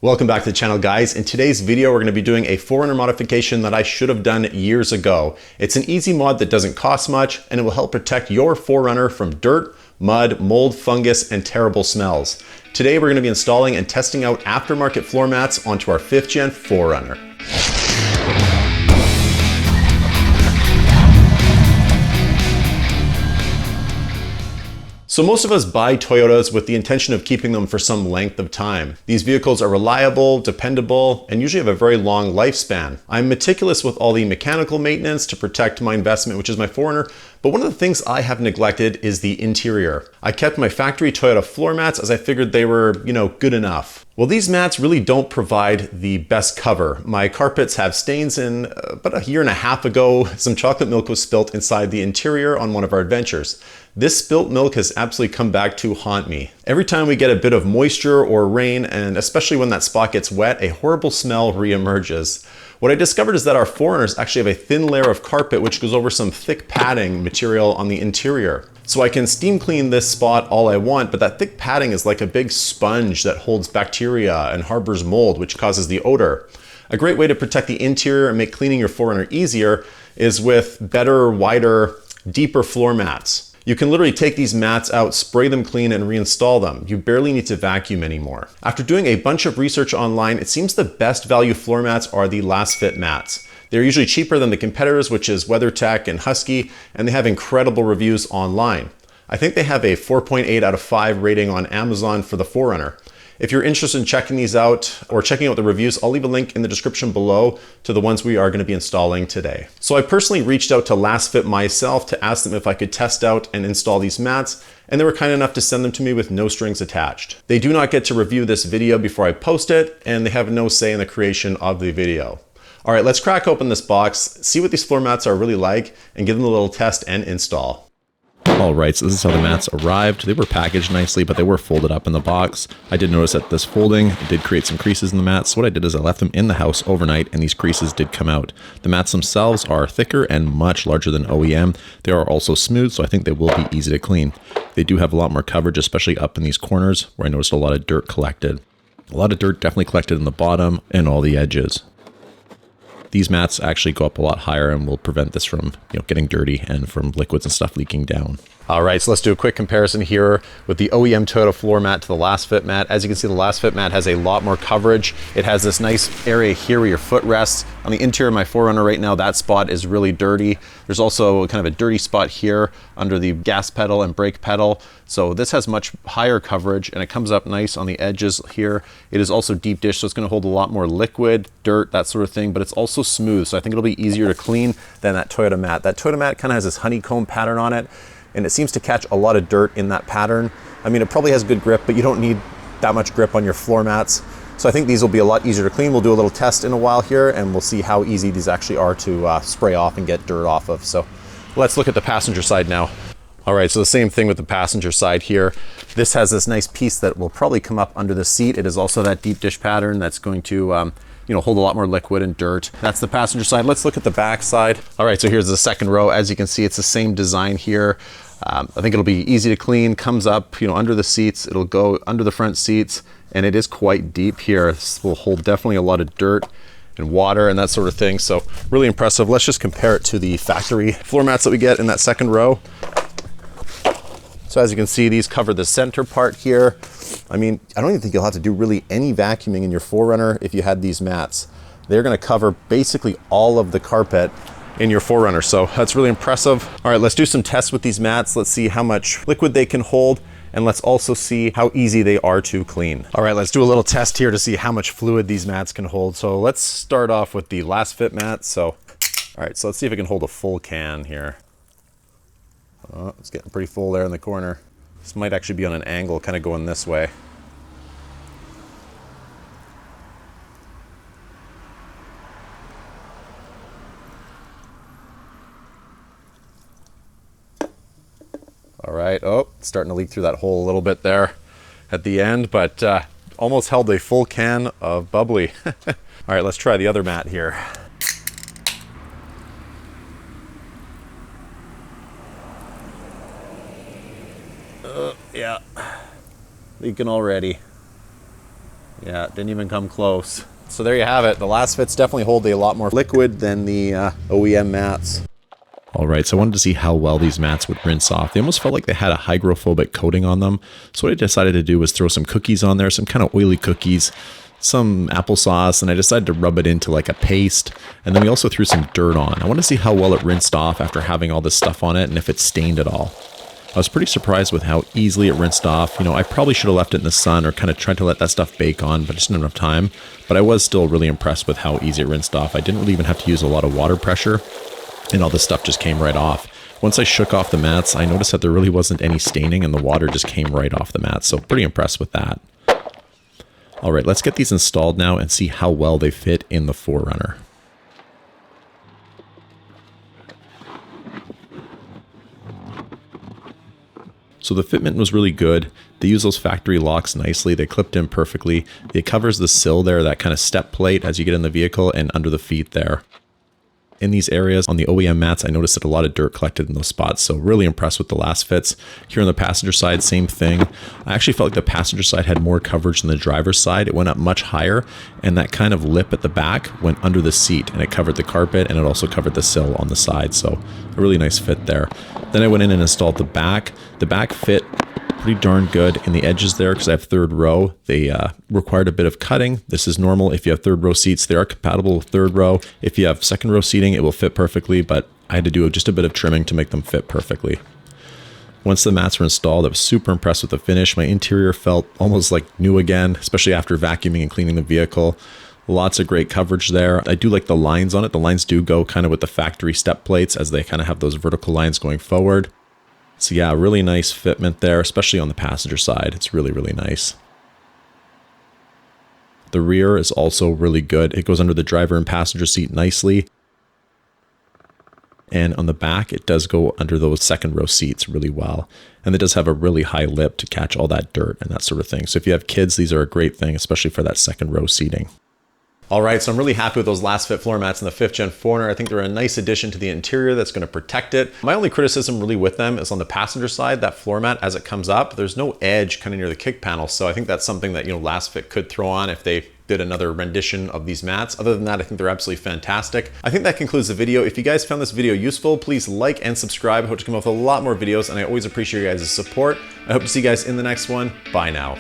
Welcome back to the channel, guys. In today's video, we're going to be doing a 4Runner modification that I should have done years ago. It's an easy mod that doesn't cost much, and it will help protect your 4Runner from dirt, mud, mold, fungus, and terrible smells. Today, we're going to be installing and testing out aftermarket floor mats onto our 5th gen 4Runner. So most of us buy Toyotas with the intention of keeping them for some length of time. These vehicles are reliable, dependable, and usually have a very long lifespan. I'm meticulous with all the mechanical maintenance to protect my investment, which is my 4Runner, but one of the things I have neglected is the interior. I kept my factory Toyota floor mats as I figured they were, good enough. Well, these mats really don't provide the best cover. My carpets have stains in. About a year and a half ago, some chocolate milk was spilt inside the interior on one of our adventures. This spilt milk has absolutely come back to haunt me. Every time we get a bit of moisture or rain, and especially when that spot gets wet, a horrible smell reemerges. What I discovered is that our 4Runners actually have a thin layer of carpet which goes over some thick padding material on the interior. So I can steam clean this spot all I want, but that thick padding is like a big sponge that holds bacteria and harbors mold, which causes the odor. A great way to protect the interior and make cleaning your 4Runner easier is with better, wider, deeper floor mats. You can literally take these mats out, spray them clean, and reinstall them. You barely need to vacuum anymore. After doing a bunch of research online, it seems the best value floor mats are the Lasfit mats. They're usually cheaper than the competitors, which is WeatherTech and Husky, and they have incredible reviews online. I think they have a 4.8 out of 5 rating on Amazon for the 4Runner. If you're interested in checking these out or checking out the reviews, I'll leave a link in the description below to the ones we are going to be installing today. So I personally reached out to Lasfit myself to ask them if I could test out and install these mats, and they were kind enough to send them to me with no strings attached. They do not get to review this video before I post it, and they have no say in the creation of the video. All right, let's crack open this box, see what these floor mats are really like, and give them a little test and install. All right, so this is how the mats arrived. They were packaged nicely, but they were folded up in the box. I did notice that this folding did create some creases in the mats. So what I did is I left them in the house overnight, and these creases did come out. The mats themselves are thicker and much larger than OEM. They are also smooth, so I think they will be easy to clean. They do have a lot more coverage, especially up in these corners where I noticed a lot of dirt collected. A lot of dirt definitely collected in the bottom and all the edges. These mats actually go up a lot higher and will prevent this from getting dirty and from liquids and stuff leaking down. All right, so let's do a quick comparison here with the OEM Toyota floor mat to the Lasfit mat. As you can see, the Lasfit mat has a lot more coverage. It has this nice area here where your foot rests. On the interior of my 4Runner right now, that spot is really dirty. There's also kind of a dirty spot here under the gas pedal and brake pedal. So this has much higher coverage, and it comes up nice on the edges here. It is also deep dish, so it's going to hold a lot more liquid, dirt, that sort of thing, but it's also smooth. So I think it'll be easier to clean than that Toyota mat. That Toyota mat kind of has this honeycomb pattern on it, and it seems to catch a lot of dirt in that pattern. I mean, it probably has good grip, but you don't need that much grip on your floor mats. So I think these will be a lot easier to clean. We'll do a little test in a while here, and we'll see how easy these actually are to spray off and get dirt off of. So let's look at the passenger side now. All right, so the same thing with the passenger side here. This has this nice piece that will probably come up under the seat. It is also that deep dish pattern that's going to hold a lot more liquid and dirt. That's the passenger side. Let's look at the back side. All right, so here's the second row. As you can see, it's the same design here. I think it'll be easy to clean, comes up under the seats. It'll go under the front seats, and it is quite deep here. This will hold definitely a lot of dirt and water and that sort of thing. So really impressive. Let's just compare it to the factory floor mats that we get in that second row. So as you can see, these cover the center part here. I mean, I don't even think you'll have to do really any vacuuming in your 4Runner if you had these mats. They're gonna cover basically all of the carpet in your 4Runner, so that's really impressive. All right, let's do some tests with these mats. Let's see how much liquid they can hold, and let's also see how easy they are to clean. All right, let's do a little test here to see how much fluid these mats can hold. So let's start off with the Lasfit mat. All right, so let's see if it can hold a full can here. Oh, it's getting pretty full there in the corner. This might actually be on an angle, kind of going this way. All right, oh, it's starting to leak through that hole a little bit there at the end, but almost held a full can of bubbly. All right, let's try the other mat here. Yeah, leaking already. Yeah, it didn't even come close. So there you have it. The Lasfits definitely hold a lot more liquid than the OEM mats. All right, so I wanted to see how well these mats would rinse off. They almost felt like they had a hydrophobic coating on them. So what I decided to do was throw some cookies on there, some kind of oily cookies, some applesauce, and I decided to rub it into like a paste. And then we also threw some dirt on. I want to see how well it rinsed off after having all this stuff on it and if it stained at all. I was pretty surprised with how easily it rinsed off. You know, I probably should have left it in the sun or kind of tried to let that stuff bake on, but I just didn't have enough time. But I was still really impressed with how easy it rinsed off. I didn't really even have to use a lot of water pressure, and all this stuff just came right off. Once I shook off the mats, I noticed that there really wasn't any staining and the water just came right off the mats. So pretty impressed with that. All right, let's get these installed now and see how well they fit in the 4Runner. So the fitment was really good. They use those factory locks nicely. They clipped in perfectly. It covers the sill there, that kind of step plate as you get in the vehicle, and under the feet there. In these areas on the OEM mats, I noticed that a lot of dirt collected in those spots, so really impressed with the Lasfits. Here on the passenger side, same thing. I actually felt like the passenger side had more coverage than the driver's side. It went up much higher, and that kind of lip at the back went under the seat, and it covered the carpet, and it also covered the sill on the side, so a really nice fit there. Then I went in and installed the back. The back fit pretty darn good in the edges there because I have third row. They required a bit of cutting. This is normal. If you have third row seats, they are compatible with third row. If you have second row seating, it will fit perfectly, but I had to do just a bit of trimming to make them fit perfectly. Once the mats were installed, I was super impressed with the finish. My interior felt almost like new again, especially after vacuuming and cleaning the vehicle. Lots of great coverage there. I do like the lines on it. The lines do go kind of with the factory step plates as they kind of have those vertical lines going forward. So yeah, really nice fitment there, especially on the passenger side. It's really, really nice. The rear is also really good. It goes under the driver and passenger seat nicely. And on the back, it does go under those second row seats really well. And it does have a really high lip to catch all that dirt and that sort of thing. So if you have kids, these are a great thing, especially for that second row seating. All right, so I'm really happy with those Lasfit floor mats in the 5th Gen 4Runner. I think they're a nice addition to the interior that's going to protect it. My only criticism really with them is on the passenger side, that floor mat as it comes up, there's no edge kind of near the kick panel. So I think that's something that, you know, Lasfit could throw on if they did another rendition of these mats. Other than that, I think they're absolutely fantastic. I think that concludes the video. If you guys found this video useful, please like and subscribe. I hope to come up with a lot more videos, and I always appreciate your guys' support. I hope to see you guys in the next one. Bye now.